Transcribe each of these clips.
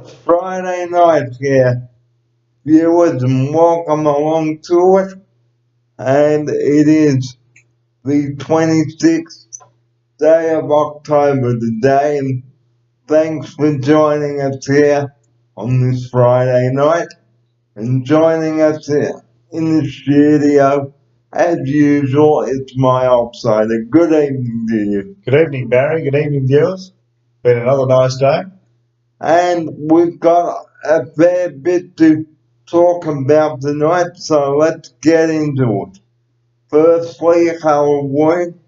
Friday night here, viewers, and welcome along to it. And it is the 26th day of October today, and thanks for joining us here on this Friday night. And joining us here in the studio, as usual, it's my outsider. Good evening to you. Good evening, Barry. Good evening, viewers. Been another nice day. And we've got a fair bit to talk about tonight, so let's get into it. Firstly, Halloween,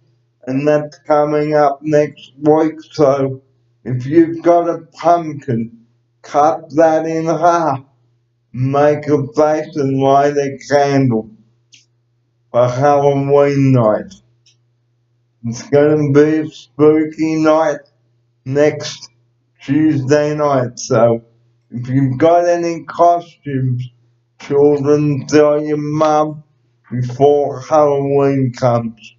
and that's coming up next week, so if you've got a pumpkin, cut that in half, make a face and light a candle for Halloween night. It's going to be a spooky night next Tuesday night, so if you've got any costumes, children, tell your mum before Halloween comes.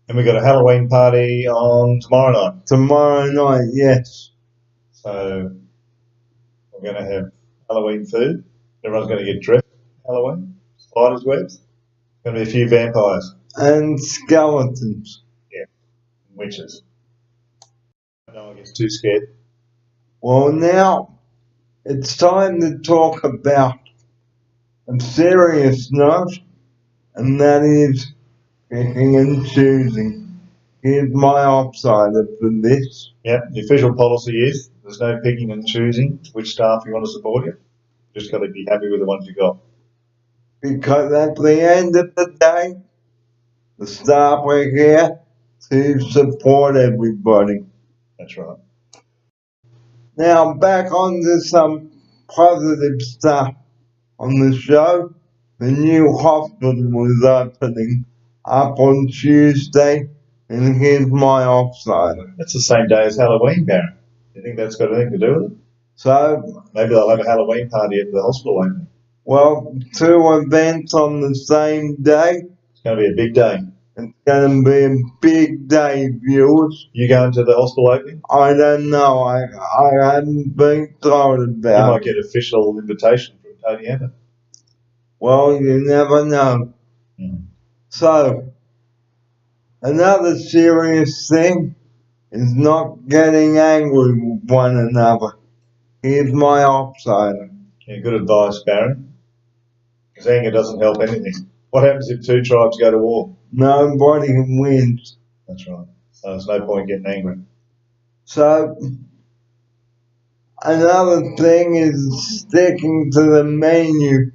And we've got a Halloween party on tomorrow night. Tomorrow night, yes. So we're going to have Halloween food. Everyone's going to get dressed for Halloween. Spiders' webs. Going to be a few vampires. And skeletons. Yeah. And witches. No one gets too scared. Well, now it's time to talk about a serious note, and that is picking and choosing. Here's my outsider for this. Yeah, the official policy is there's no picking and choosing which staff you want to support you. You just got to be happy with the ones you got. Because at the end of the day, the staff are here to support everybody. That's right. Now back on to some positive stuff on the show. The new hospital is opening up on Tuesday, and here's my outsider. That's the same day as Halloween, Barry. You think that's got anything to do with it? So, Maybe they'll have a Halloween party at the hospital opening. well, two events on the same day. It's going to be a big day. It's going to be a big day, viewers. You going to the hospital opening? I don't know. I haven't been told You about might get official invitation from Tony Abbott. Well, you never know. So, another serious thing is not getting angry with one another. Here's my outsider. Yeah, good advice, Barry. Because anger doesn't help anything. What happens if two tribes go to war? Nobody wins. That's right. So there's no point getting angry. So, another thing is sticking to the menu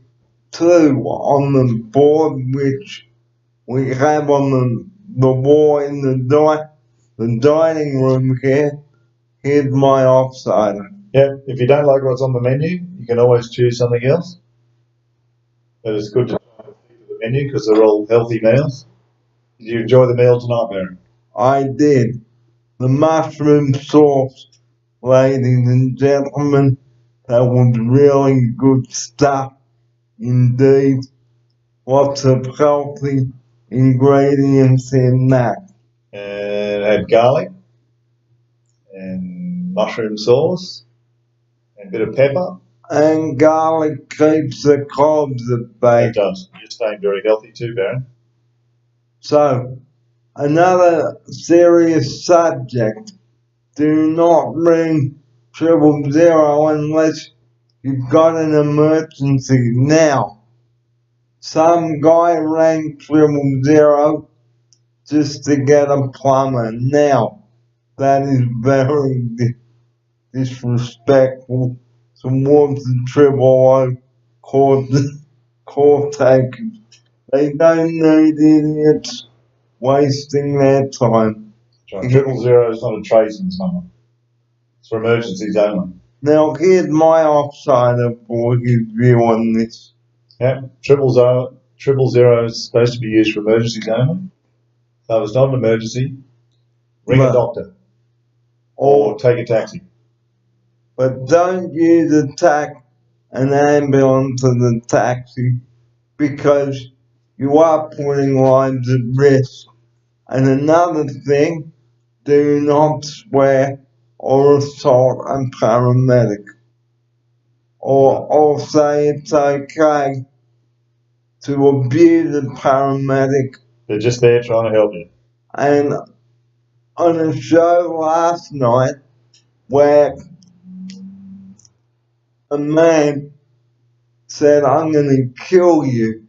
too on the board, which we have on the wall in the dining room here. Here's my outsider. Yeah, if you don't like what's on the menu, you can always choose something else. But it's good to try and stick to the menu because they're all healthy meals. Did you enjoy the meal tonight, Barry? I did. The mushroom sauce, ladies and gentlemen, that was really good stuff indeed. Lots of healthy ingredients in that. And had garlic and mushroom sauce and a bit of pepper. And garlic keeps the cobs at It bay. does. You're staying very healthy too, Barry. So, another serious subject. Do not ring 000 unless you've got an emergency. Now, some guy rang 000 just to get a plumber. Now, that is very disrespectful towards the court takers. They don't need idiots wasting their time. That's right. 000 is not a tradesman's number. It's for emergencies only. Now, here's my outsider for his view on this. Yeah, 000 is supposed to be used for emergencies only. So if it's not an emergency, ring a doctor or take a taxi. But don't use an ambulance as a taxi because you are putting lives at risk. And another thing, do not swear or assault a paramedic. or say it's okay to abuse a paramedic. They're just there trying to help you. And on a show last night where a man said, "I'm going to kill you."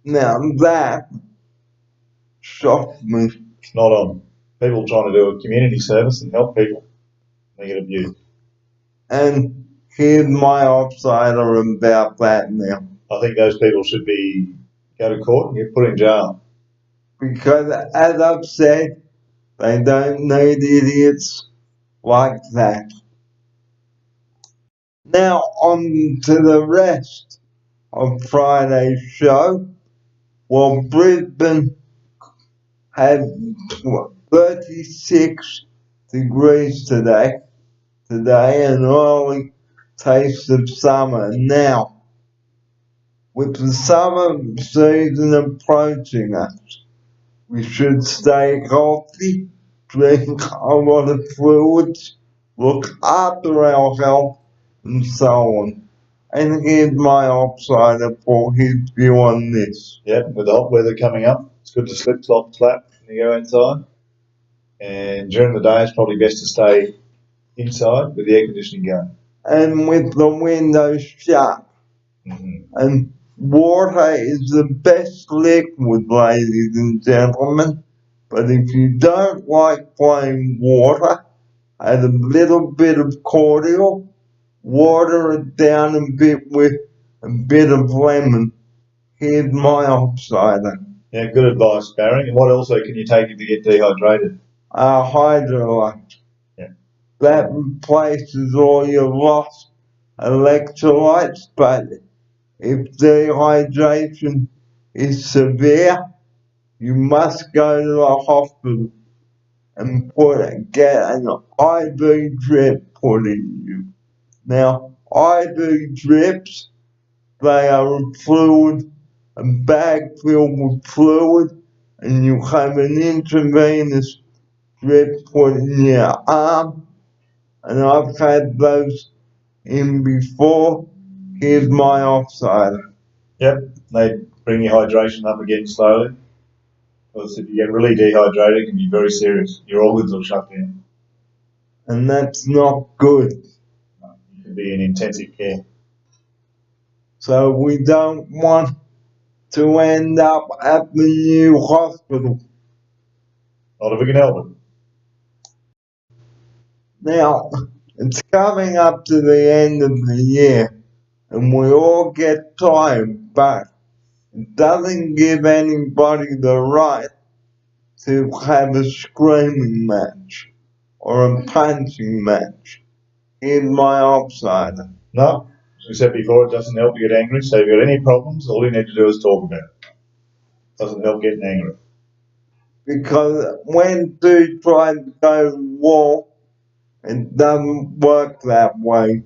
Now that shocked me. It's not on. People trying to do a community service and help people. They get abused. And here's my outsider about that now. I think those people should go to court and get put in jail. Because as I've said, they don't need idiots like that. Now on to the rest of Friday's show. Well, Brisbane had 36 degrees today, an early taste of summer. Now, with the summer season approaching us, we should stay healthy, drink a lot of fluids, look after our health, and so on. And here's my outsider for his view on this. Yep, with the hot weather coming up, it's good to slip, slop, slap when you go outside. And during the day, it's probably best to stay inside with the air conditioning going. And with the windows shut. And water is the best liquid, ladies and gentlemen. But if you don't like plain water, add a little bit of cordial, water it down a bit with a bit of lemon. Here's my outsider. Yeah, good advice, Barry. And what else can you take if you get dehydrated? Hydrolyte. Yeah. That replaces all your lost electrolytes, but if dehydration is severe, you must go to the hospital and get an IV drip put in you. Now, IV drips, they are a bag filled with fluid, and you have an intravenous drip put in your arm, and I've had those in before. Here's my outsider. Yep, they bring your hydration up again slowly. Because if you get really dehydrated, it can be very serious. Your organs will shut down. And that's not good. You could be in intensive care. So we don't want to end up at the new hospital. Not if we can help it. Now, it's coming up to the end of the year, and we all get tired, but it doesn't give anybody the right to have a screaming match or a punching match. Here's my outsider. No, as we said before, it doesn't help you get angry. So if you've got any problems, all you need to do is talk about it. Doesn't help getting angry. Because when two try to go to war, it doesn't work that way.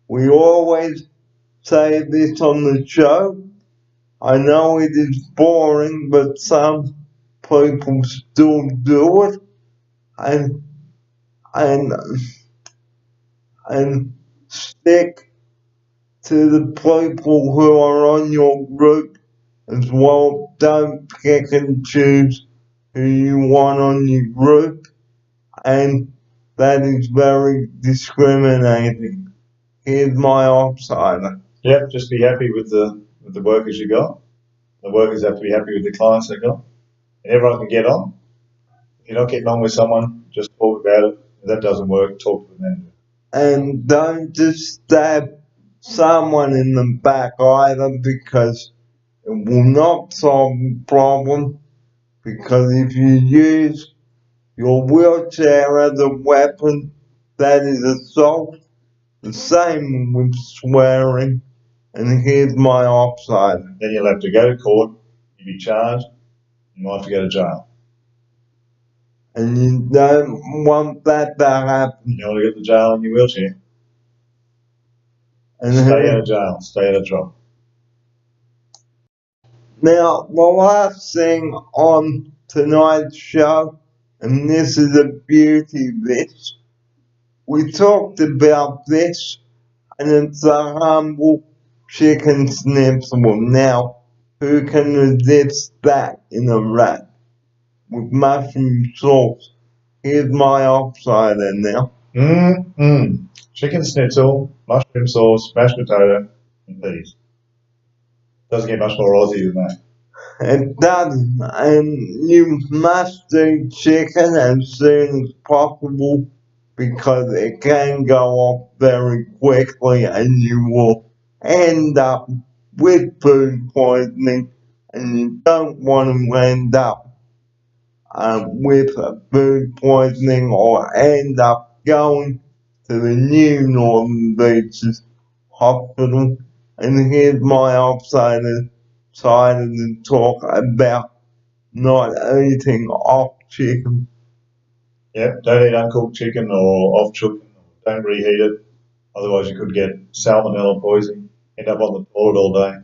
We always say this on the show. I know it is boring, but some people still do it, and stick to the people who are on your group as well. Don't pick and choose who you want on your group, and that is very discriminating. Here's my outsider. Yep, just be happy with the workers you got. The workers have to be happy with the clients they got. And everyone can get on. If you're not getting on with someone, just talk about it. If that doesn't work, talk to the manager. And don't just stab someone in the back either, because it will not solve the problem. Because if you use your wheelchair as a weapon, that is assault. The same with swearing. And here's my outsider. Then you'll have to go to court, you'll be charged, you might have to go to jail. And you don't want that to happen. You don't want to get to jail in your wheelchair. And stay out of jail, stay out of trouble. Now, the last thing on tonight's show, and this is the beauty of this, we talked about this and it's a humble chicken schnitzel. Now, who can resist that in a wrap with mushroom sauce? Here's my offsider now. Chicken schnitzel, mushroom sauce, mashed potato, and peas. Doesn't get much more Aussie than that. It doesn't, and you must eat chicken as soon as possible because it can go off very quickly and you will end up with food poisoning, and you don't want to end up with food poisoning or end up going to the new Northern Beaches Hospital. And here's my offside side to talk about not eating off chicken. Yep, don't eat uncooked chicken or off chicken. Don't reheat it. Otherwise, you could get salmonella poisoning, end up on the toilet all day,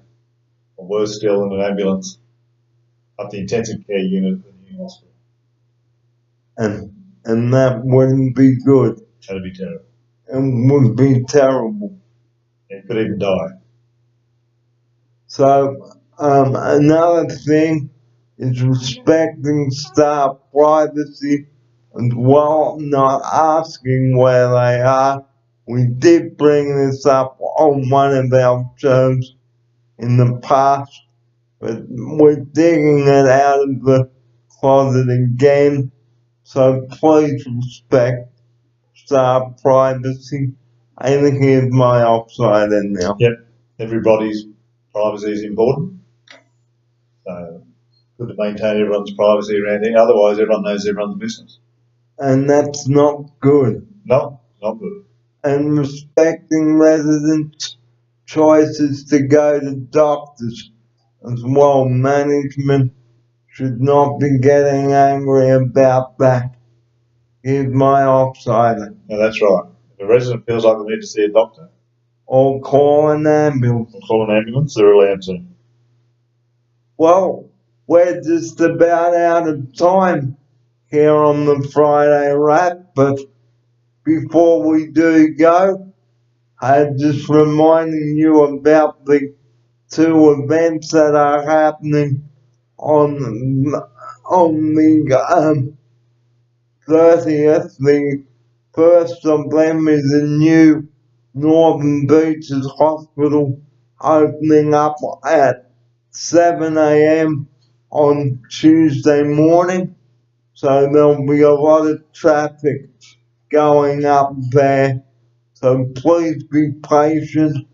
or worse still, in an ambulance, up the intensive care unit at the new hospital. And that wouldn't be good. That'd be terrible. It would be terrible. You could even die. So, another thing is respecting staff privacy as well, not asking where they are. We did bring this up on one of our shows in the past, but we're digging it out of the closet again. So please respect staff privacy. And here's my offside in now. Yep, everybody's privacy is important. So good to maintain everyone's privacy around here. Otherwise, everyone knows everyone's business. And that's not good. No, not good. And respecting residents' choices to go to doctors as well. Management should not be getting angry about that. Here's my offsider. No, that's right. If a resident feels like they need to see a doctor Or call an ambulance. or call an ambulance, they're allowed to. Well, we're just about out of time here on the Friday Wrap, but before we do go, I'm just reminding you about the two events that are happening on the 30th. The first of them is the new Northern Beaches Hospital opening up at 7 a.m. on Tuesday morning. So there'll be a lot of traffic going up there. So please be patient.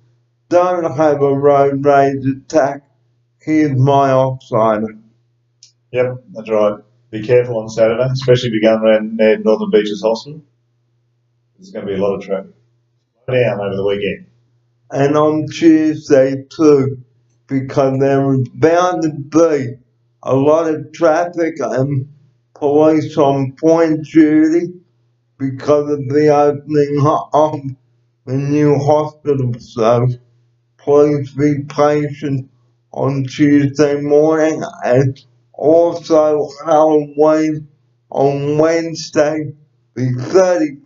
Don't have a road rage attack. Here's my offsider. Yep, that's right. Be careful on Saturday, especially if you're going around near Northern Beaches Hospital. There's going to be a lot of traffic. Slow down over the weekend. And on Tuesday too, because there is bound to be a lot of traffic and police on point duty because of the opening of the new hospital. So please be patient on Tuesday morning, and also Halloween on Wednesday, the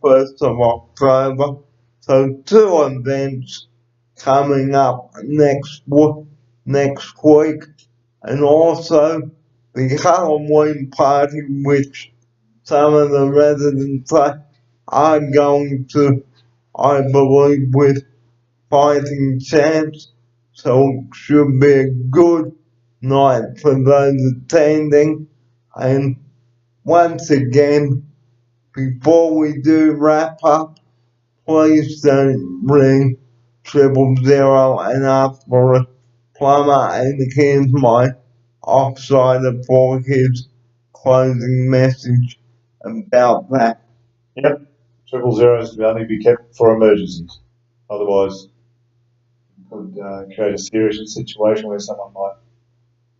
31st of October. So two events coming up next week, and also the Halloween party, which some of the residents are going to, I believe, with fighting chance. So it should be a good night for those attending. And once again, before we do wrap up, please don't ring 000 and ask for a plumber. And here's my offsider for his closing message about that. Yep, 000 is to only be kept for emergencies. Otherwise, it could create a serious situation where someone might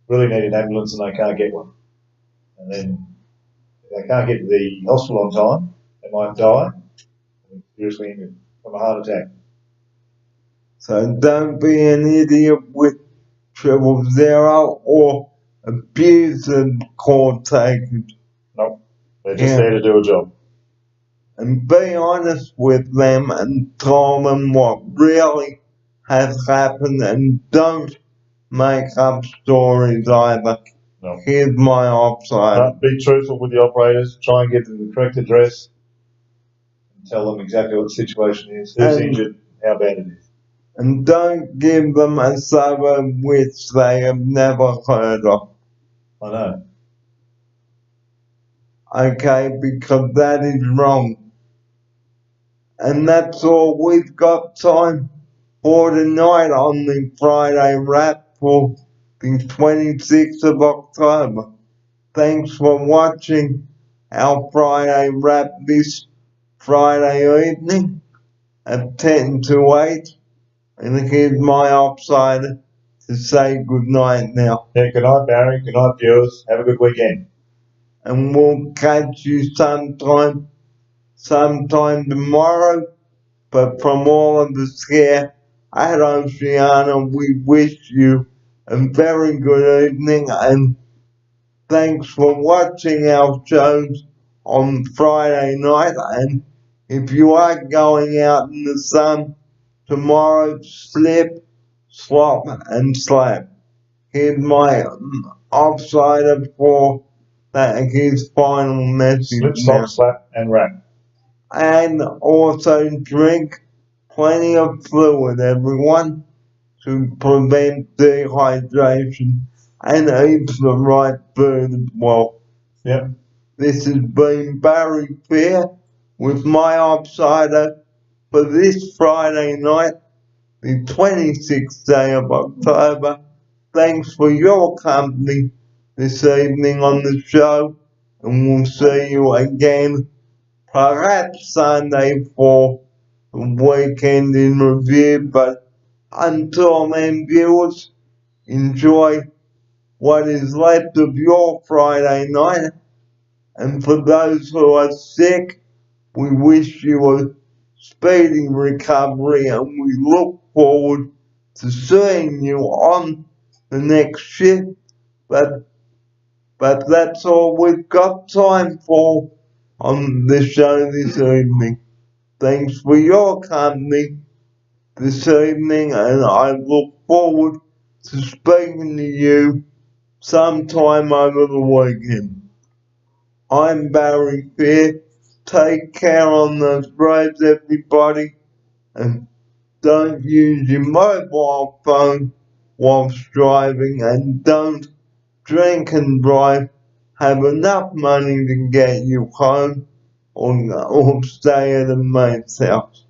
really need an ambulance and they can't get one. And then if they can't get to the hospital on time, they might die and be seriously injured from a heart attack. So don't be an idiot with 000 or abuse the call takers. Nope, they're just there to do a job. and be honest with them and tell them what really has happened, and don't make up stories either. No. Here's my option. Be truthful with the operators. Try and get them the correct address. And tell them exactly what the situation is, who's injured, how bad it is. And don't give them a suburb which they have never heard of. I know. Okay, because that is wrong. And that's all we've got time for tonight on the Friday Wrap for the 26th of October. Thanks for watching our Friday Wrap this Friday evening at 10 to 8. And here's my outsider to say good night now. Yeah, good night, Barry. Good night, viewers. Have a good weekend. And we'll catch you sometime tomorrow. But from all of us here at Oceania, we wish you a very good evening, and thanks for watching our shows on Friday night. And if you are going out in the sun tomorrow, slip, slop, and slap. Here's my offsider for that, his final message. Slip, slop, slap, and wrap. And also drink plenty of fluid, everyone, to prevent dehydration, and eat the right food as well. Yep. This has been Barry Fair with my offsider for this Friday night, the 26th day of October. Thanks for your company this evening on the show, and we'll see you again perhaps Sunday for the weekend in review. But until then, viewers, enjoy what is left of your Friday night. And for those who are sick, we wish you a speedy recovery, and we look forward to seeing you on the next shift. But that's all we've got time for on the show this evening. Thanks for your company this evening, and I look forward to speaking to you sometime over the weekend. I'm Barry Fair. Take care on those roads, everybody, and don't use your mobile phone whilst driving, and don't drink and drive. Have enough money to get you home, or stay at a mate's house.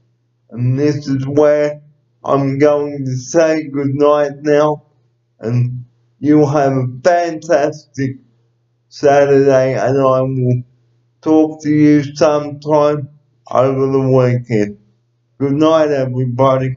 And this is where I'm going to say goodnight now, and you have a fantastic Saturday, and I will talk to you sometime over the weekend. Good night, everybody.